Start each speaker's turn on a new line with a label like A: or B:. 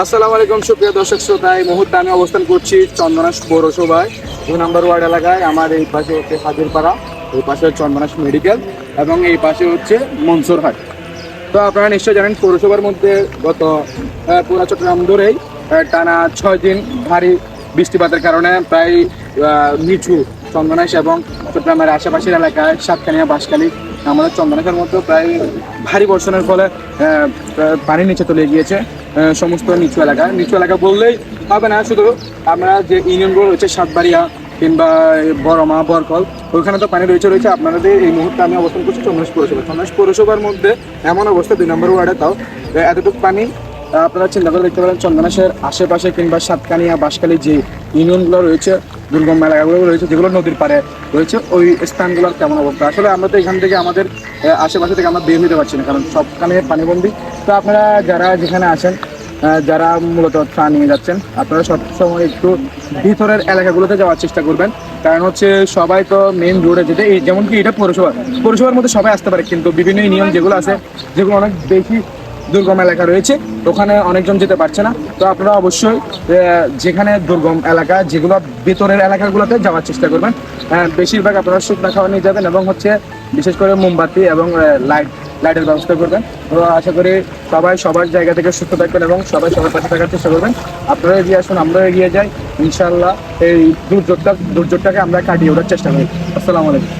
A: আসসালামু আলাইকুম সুপ্রিয় দর্শক শ্রোতা, এই মুহূর্তে আমি অবস্থান করছি চন্দনাশ পৌরসভায় 2 নম্বর ওয়ার্ড এলাকায়। আমার এই পাশে হচ্ছে হাজিরপাড়া, এই পাশে চন্দনাশ মেডিকেল এবং এই পাশে হচ্ছে মনসুরহাট। তো আপনারা নিশ্চয়ই জানেন পৌরসভার মধ্যে গত পুরা চট্টগ্রাম ধরেই টানা 6 দিন ভারী বৃষ্টিপাতের কারণে প্রায় নিচু চন্দনাশ এবং চট্টগ্রামের আশেপাশের এলাকায় সাতকানিয়া, বাঁশখালী, আমাদের চন্দনাশের মধ্যে প্রায় ভারী বর্ষণের ফলে পানি নিচে চলে গিয়েছে সমস্ত নিচু এলাকা বললেই হবে না। শুধু আমরা যে ইউনিয়নগুলো রয়েছে সাতবাড়িয়া কিংবা বড়মা, বরকল, ওইখানে তো পানি রয়েছে। আপনাদের এই মুহূর্তে আমি অবস্থান করছি চন্দনাশ পৌরসভার মধ্যে এমন অবস্থা 2 নম্বর ওয়ার্ডে, তাও এতটুকু পানি আপনারা চিন্তা করে দেখতে পারেন। চন্দনাশের আশেপাশে কিংবা সাতকানিয়া, বাঁশখালী যে ইউনিয়নগুলো রয়েছে, দুর্গম এলাকাগুলো রয়েছে, যেগুলো নদীর পাড়ে রয়েছে, ওই স্থানগুলোর কেমন অবস্থা। আসলে আমরা তো এখান থেকে আমাদের আশেপাশে থেকে আমরা বের হতে পারছি না, কারণ সবখানে পানিবন্দী। তো আপনারা যারা যেখানে আছেন, যারা মূলত ত্রাণ নিয়ে যাচ্ছেন, আপনারা সবসময় একটু ভিতরের এলাকাগুলোতে যাওয়ার চেষ্টা করবেন। কারণ হচ্ছে সবাই তো মেইন রোডে যেতে, যেমন কি এটা পৌরসভার মধ্যে সবাই আসতে পারে, কিন্তু বিভিন্ন ইউনিয়ন যেগুলো আছে, যেগুলো অনেক বেশি দুর্গম এলাকা রয়েছে, ওখানে অনেকজন যেতে পারছে না। তো আপনারা অবশ্যই যেখানে দুর্গম এলাকা, যেগুলো ভিতরের এলাকাগুলোতে যাওয়ার চেষ্টা করবেন। বেশিরভাগ আপনারা শুকনা খাওয়া নিয়ে যাবেন এবং হচ্ছে বিশেষ করে মোমবাতি এবং লাইটের ব্যবস্থা করবেন। তো আশা করি সবাই সবার জায়গা থেকে সুস্থ থাকবেন এবং সবাই সবার পাশে থাকার চেষ্টা করবেন। আপনারা এগিয়ে আসুন, আমরা এগিয়ে যাই। ইনশাআল্লাহ এই দুর্যোগটাকে আমরা কাটিয়ে ওঠার চেষ্টা করি। আসসালামু আলাইকুম।